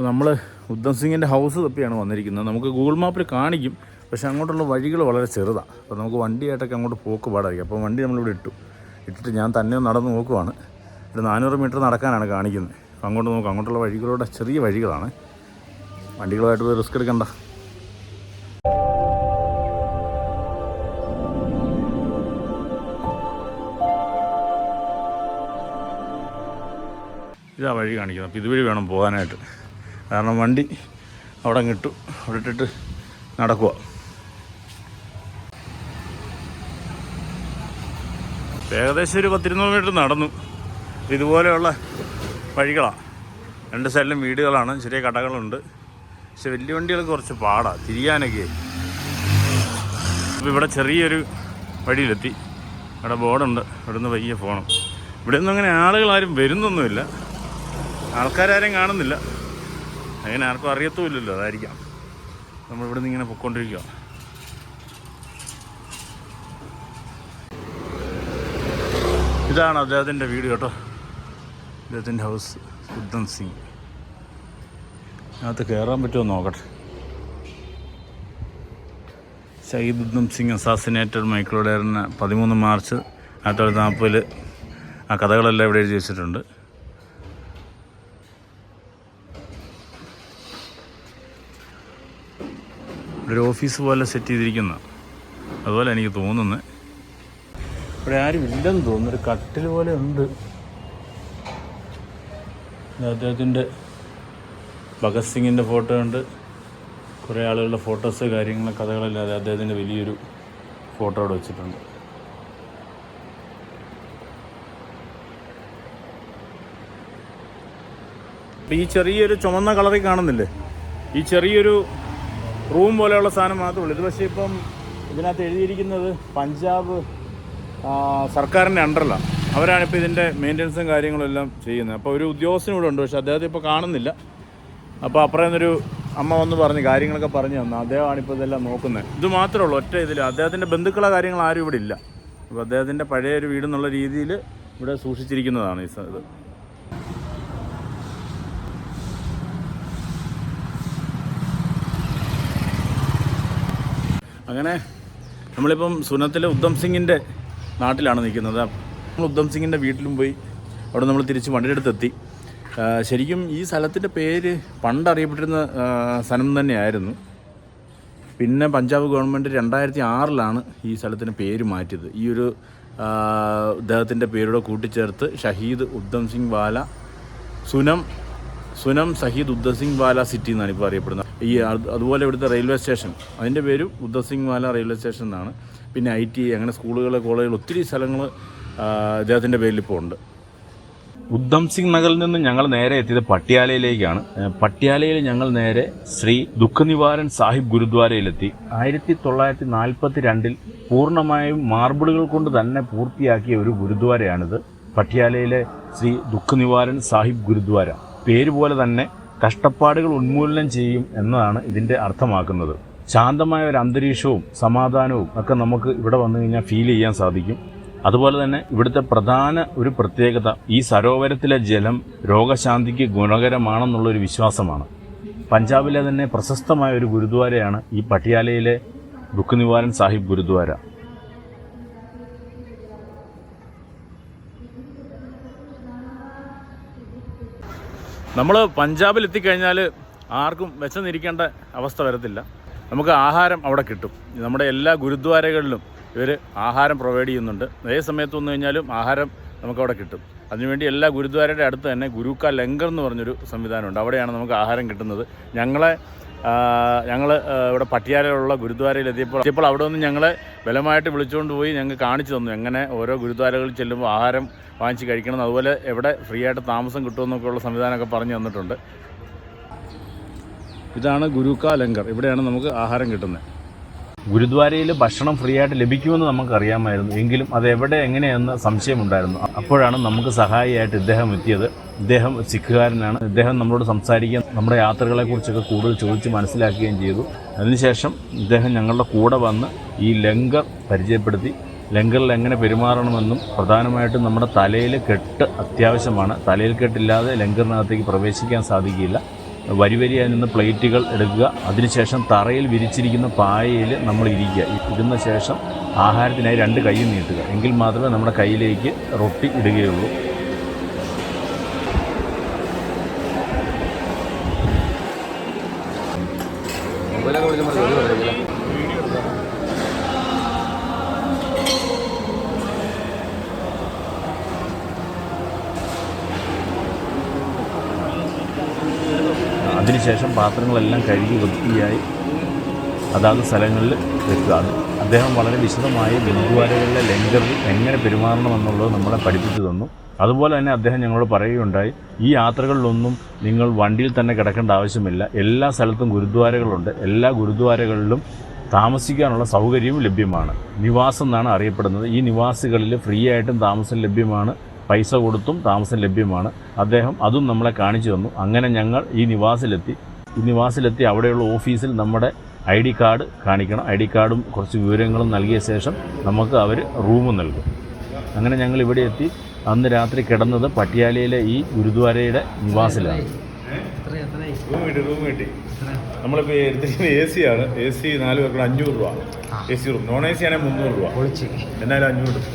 നമ്മൾ ഉദ്ധം സിംഗിൻ്റെ ഹൗസ് തപ്പിയാണ് വന്നിരിക്കുന്നത്. നമുക്ക് ഗൂഗിൾ മാപ്പിൽ കാണിക്കും, പക്ഷേ അങ്ങോട്ടുള്ള വഴികൾ വളരെ ചെറുതാണ്. അപ്പോൾ നമുക്ക് വണ്ടിയായിട്ടൊക്കെ അങ്ങോട്ട് പോക്ക് പാടായിരിക്കും. അപ്പോൾ വണ്ടി നമ്മളിവിടെ ഇട്ടിട്ട് ഞാൻ തന്നെ നടന്ന് നോക്കുവാണ്. ഒരു 400 മീറ്റർ നടക്കാനാണ് കാണിക്കുന്നത്. അപ്പോൾ അങ്ങോട്ട് നോക്കാം. അങ്ങോട്ടുള്ള വഴികളുടെ ചെറിയ വഴികളാണ്. വണ്ടികളുമായിട്ട് പോയി റിസ്ക് എടുക്കണ്ട. ഇതാ വഴി കാണിക്കുന്നത്. അപ്പോൾ ഇതുവഴി വേണം പോകാനായിട്ട്. കാരണം വണ്ടി അവിടെ ഇട്ടു, അവിടെ ഇട്ടിട്ട് നടക്കുക. ഏകദേശം ഒരു 10-20 മീറ്റർ നടന്നു. ഇതുപോലെയുള്ള വഴികളാണ്. 2 സൈഡിലും വീടുകളാണ്, ചെറിയ കടകളുണ്ട്. പക്ഷെ വലിയ വണ്ടികൾക്ക് കുറച്ച് പാടാണ് തിരിയാനൊക്കെ. അപ്പോൾ ഇവിടെ ചെറിയൊരു വഴിയിലെത്തി. ഇവിടെ ബോർഡുണ്ട്, ഇവിടെ നിന്ന് പയ്യെ പോകണം. ഇവിടെ ഒന്നും അങ്ങനെ ആളുകളാരും വരുന്നൊന്നുമില്ല, ആൾക്കാരും കാണുന്നില്ല. അങ്ങനെ ആർക്കും അറിയത്തുമില്ലല്ലോ, അതായിരിക്കാം. നമ്മളിവിടെ നിന്ന് ഇങ്ങനെ പൊയ്ക്കൊണ്ടിരിക്കുക. ഇതാണ് അദ്ദേഹത്തിൻ്റെ വീട് കേട്ടോ, അദ്ദേഹത്തിൻ്റെ ഹൗസ്. ഉദ്ധം സിംഗ്. അതിനകത്ത് കയറാൻ പറ്റുമോ നോക്കട്ടെ. ഷഹീദ് ഉദ്ധം സിംഗ് അസാസിനേറ്റഡ് മൈക്കിൾ ഡയറിന് 13 മാർച്ച് 1940 ആ കഥകളെല്ലാം ഇവിടെ എഴുതി വെച്ചിട്ടുണ്ട്. ഒരു ഓഫീസ് പോലെ സെറ്റ് ചെയ്തിരിക്കുന്ന അതുപോലെ എനിക്ക് തോന്നുന്നത്. ഇവിടെ ആരും ഇല്ലെന്ന് തോന്നുന്നു. ഒരു കട്ടിൽ പോലെ ഉണ്ട്. അദ്ദേഹത്തിൻ്റെ ഭഗത് സിംഗിൻ്റെ ഫോട്ടോ ഉണ്ട്, കുറേ ആളുകളുടെ ഫോട്ടോസ് കാര്യങ്ങൾ കഥകളല്ലാതെ അദ്ദേഹത്തിൻ്റെ വലിയൊരു ഫോട്ടോ അവിടെ വെച്ചിട്ടുണ്ട്. അപ്പോൾ ഈ ചെറിയൊരു ചുമന്ന കളറിൽ കാണുന്നില്ലേ, ഈ ചെറിയൊരു റൂം പോലെയുള്ള സാധനം മാത്രമേ ഉള്ളൂ ഇത്. പക്ഷേ ഇപ്പം ഇതിനകത്ത് എഴുതിയിരിക്കുന്നത് പഞ്ചാബ് സർക്കാരിൻ്റെ അണ്ടറിലാണ്. അവരാണിപ്പോൾ ഇതിൻ്റെ മെയിൻ്റനൻസും കാര്യങ്ങളും എല്ലാം ചെയ്യുന്നത്. അപ്പോൾ ഒരു ഉദ്യോഗസ്ഥനും ഇവിടെ ഉണ്ട്, പക്ഷേ അദ്ദേഹത്തെ ഇപ്പോൾ കാണുന്നില്ല. അപ്പോൾ അപ്പുറം നിന്നൊരു അമ്മ വന്ന് പറഞ്ഞ് കാര്യങ്ങളൊക്കെ പറഞ്ഞു തന്നു. അദ്ദേഹമാണിപ്പോൾ ഇതെല്ലാം നോക്കുന്നത്. ഇത് മാത്രമേ ഉള്ളൂ ഒറ്റ ഇതിൽ. അദ്ദേഹത്തിൻ്റെ ബന്ധുക്കളോ കാര്യങ്ങൾ ആരും ഇവിടെ ഇല്ല. അപ്പോൾ അദ്ദേഹത്തിൻ്റെ പഴയ ഒരു വീടെന്നുള്ള രീതിയിൽ ഇവിടെ സൂക്ഷിച്ചിരിക്കുന്നതാണ് ഈ ഇത്. അങ്ങനെ നമ്മളിപ്പം സുനത്തിലെ ഉദ്ധം സിംഗിൻ്റെ നാട്ടിലാണ് നിൽക്കുന്നത്. നമ്മൾ ഉദ്ധം സിംഗിൻ്റെ വീട്ടിലും പോയി അവിടെ നമ്മൾ തിരിച്ച് വണ്ടിയുടെ അടുത്തെത്തി. ശരിക്കും ഈ സ്ഥലത്തിൻ്റെ പേര് പണ്ട് അറിയപ്പെട്ടിരുന്ന സ്ഥലം തന്നെയായിരുന്നു. പിന്നെ പഞ്ചാബ് ഗവൺമെൻറ് 2006 ഈ സ്ഥലത്തിന് പേര് മാറ്റിയത്. ഈ ഒരു അദ്ദേഹത്തിൻ്റെ പേരോട് കൂട്ടിച്ചേർത്ത് ഷഹീദ് ഉദ്ധം സിംഗ് വാല സുനം ഷഹീദ് ഉദ്ധം സിംഗ് വാല സിറ്റി എന്നാണ് ഇപ്പോൾ അറിയപ്പെടുന്നത്. അതുപോലെ ഇവിടുത്തെ റെയിൽവേ സ്റ്റേഷൻ, അതിൻ്റെ പേരും ഉദ്ധം സിംഗ് വാല റെയിൽവേ സ്റ്റേഷൻ എന്നാണ്. പിന്നെ IT അങ്ങനെ സ്കൂളുകൾ, കോളേജുകൾ, ഒത്തിരി സ്ഥലങ്ങൾ അദ്ദേഹത്തിൻ്റെ പേരിൽ ഇപ്പോൾ ഉണ്ട്. ഉദ്ധം സിംഗ് നഗറിൽ നിന്ന് ഞങ്ങൾ നേരെ എത്തിയത് പട്യാലയിലേക്കാണ്. പട്യാലയിൽ ഞങ്ങൾ നേരെ ശ്രീ ദുഃഖ നിവാരൺ സാഹിബ് ഗുരുദ്വാരയിലെത്തി. 1942 പൂർണ്ണമായും മാർബിളുകൾ കൊണ്ട് തന്നെ പൂർത്തിയാക്കിയ ഒരു ഗുരുദ്വാരയാണിത്. പട്യാലയിലെ ശ്രീ ദുഃഖ നിവാരൺ സാഹിബ് ഗുരുദ്വാര. പേര് പോലെ തന്നെ കഷ്ടപ്പാടുകൾ ഉന്മൂലനം ചെയ്യും എന്നതാണ് ഇതിൻ്റെ അർത്ഥമാക്കുന്നത്. ശാന്തമായ ഒരു അന്തരീക്ഷവും സമാധാനവും ഒക്കെ നമുക്ക് ഇവിടെ വന്നു കഴിഞ്ഞാൽ ഫീൽ ചെയ്യാൻ സാധിക്കും. അതുപോലെ തന്നെ ഇവിടുത്തെ പ്രധാന ഒരു പ്രത്യേകത ഈ സരോവരത്തിലെ ജലം രോഗശാന്തിക്ക് ഗുണകരമാണെന്നുള്ളൊരു വിശ്വാസമാണ്. പഞ്ചാബിലെ തന്നെ പ്രശസ്തമായ ഒരു ഗുരുദ്വാരയാണ് ഈ പട്യാലയിലെ ദുഃഖ നിവാരൺ സാഹിബ് ഗുരുദ്വാര. നമ്മൾ പഞ്ചാബിൽ എത്തിക്കഴിഞ്ഞാൽ ആർക്കും വിശന്നിരിക്കേണ്ട അവസ്ഥ വരത്തില്ല. നമുക്ക് ആഹാരം അവിടെ കിട്ടും. നമ്മുടെ എല്ലാ ഗുരുദ്വാരകളിലും ഇവർ ആഹാരം പ്രൊവൈഡ് ചെയ്യുന്നുണ്ട്. ഏത് സമയത്ത് വന്നു കഴിഞ്ഞാലും ആഹാരം നമുക്കവിടെ കിട്ടും. അതിനുവേണ്ടി എല്ലാ ഗുരുദ്വാരയുടെ അടുത്ത് തന്നെ ഗുരുക്ക ലങ്കർ എന്ന് പറഞ്ഞൊരു സംവിധാനമുണ്ട്. അവിടെയാണ് നമുക്ക് ആഹാരം കിട്ടുന്നത്. ഞങ്ങൾ ഇവിടെ പട്യാലയിലുള്ള ഗുരുദ്വാരയിൽ എത്തിയപ്പോൾ അവിടെ നിന്ന് ഞങ്ങളെ ബലമായിട്ട് വിളിച്ചുകൊണ്ട് പോയി ഞങ്ങൾ കാണിച്ചു തന്നു എങ്ങനെ ഓരോ ഗുരുദ്വാരകളിൽ ചെല്ലുമ്പോൾ ആഹാരം വാങ്ങിച്ച് കഴിക്കണം, അതുപോലെ എവിടെ ഫ്രീ ആയിട്ട് താമസം കിട്ടുമെന്നൊക്കെയുള്ള സംവിധാനമൊക്കെ പറഞ്ഞു തന്നിട്ടുണ്ട്. ഇതാണ് ഗുരുക്ക ലങ്കർ. ഇവിടെയാണ് നമുക്ക് ആഹാരം കിട്ടുന്നത്. ഗുരുദ്വാരയിൽ ഭക്ഷണം ഫ്രീ ആയിട്ട് ലഭിക്കുമെന്ന് നമുക്കറിയാമായിരുന്നു. എങ്കിലും അതെവിടെ എങ്ങനെയെന്ന് സംശയമുണ്ടായിരുന്നു. അപ്പോഴാണ് നമുക്ക് സഹായിയായിട്ട് ഇദ്ദേഹം എത്തിയത്. ഇദ്ദേഹം സിഖുകാരനാണ്. ഇദ്ദേഹം നമ്മളോട് സംസാരിക്കുകയും നമ്മുടെ യാത്രകളെക്കുറിച്ചൊക്കെ കൂടുതൽ ചോദിച്ച് മനസ്സിലാക്കുകയും ചെയ്തു. അതിനുശേഷം ഇദ്ദേഹം ഞങ്ങളുടെ കൂടെ വന്ന് ഈ ലങ്കർ പരിചയപ്പെടുത്തി. ലങ്കറിൽ എങ്ങനെ പെരുമാറണമെന്നും പ്രധാനമായിട്ടും നമ്മുടെ തലയിൽ കെട്ട് അത്യാവശ്യമാണ്. തലയിൽ കെട്ടില്ലാതെ ലങ്കറിനകത്തേക്ക് പ്രവേശിക്കാൻ സാധിക്കില്ല. വരിയായി നിന്ന് പ്ലേറ്റുകൾ എടുക്കുക. അതിനുശേഷം തറയിൽ വിരിച്ചിരിക്കുന്ന പായയിൽ നമ്മൾ ഇരിക്കുക. ഇരുന്ന ശേഷം ആഹാരത്തിനായി 2 കൈയും നീട്ടുക. എങ്കിൽ മാത്രമേ നമ്മുടെ കയ്യിലേക്ക് റൊട്ടി ഇടുകയുള്ളൂ. അതിനുശേഷം പാത്രങ്ങളെല്ലാം കഴുകി വൃത്തിയായി അതാത് സ്ഥലങ്ങളിൽ വെക്കുക. അദ്ദേഹം വളരെ വിശദമായി ഗുരുദ്വാരകളിലെ ലങ്കറിൽ എങ്ങനെ പെരുമാറണമെന്നുള്ളത് നമ്മളെ പഠിപ്പിച്ചു തന്നു. അതുപോലെ തന്നെ അദ്ദേഹം ഞങ്ങളോട് പറയുകയുണ്ടായി, ഈ യാത്രകളിലൊന്നും നിങ്ങൾ വണ്ടിയിൽ തന്നെ കിടക്കേണ്ട ആവശ്യമില്ല. എല്ലാ സ്ഥലത്തും ഗുരുദ്വാരകളുണ്ട്. എല്ലാ ഗുരുദ്വാരകളിലും താമസിക്കാനുള്ള സൗകര്യവും ലഭ്യമാണ്. നിവാസം എന്നാണ് അറിയപ്പെടുന്നത്. ഈ നിവാസികളിൽ ഫ്രീ ആയിട്ടും താമസം ലഭ്യമാണ്. പൈസ കൊടുത്തും താമസം ലഭ്യമാണ്. അദ്ദേഹം അതും നമ്മളെ കാണിച്ചു തന്നു. അങ്ങനെ ഞങ്ങൾ ഈ നിവാസിലെത്തി അവിടെയുള്ള ഓഫീസിൽ നമ്മുടെ ID കാർഡ് കാണിക്കണം. ID കാർഡും കുറച്ച് വിവരങ്ങളും നൽകിയ ശേഷം നമുക്ക് അവർ റൂമും നൽകും. അങ്ങനെ ഞങ്ങൾ ഇവിടെ എത്തി. അന്ന് രാത്രി കിടന്നത് പട്യാലയിലെ ഈ ഗുരുദ്വാരയുടെ നിവാസിലാണ്. റൂം കിട്ടി. നമ്മളിപ്പോൾ എടുത്തിരിക്കുന്ന AC ആണ്. AC 4 പേർക്ക് 500 രൂപ. AC room. നോൺ AC ആണെങ്കിൽ 300 രൂപ. എന്നാലും 500 രൂപ.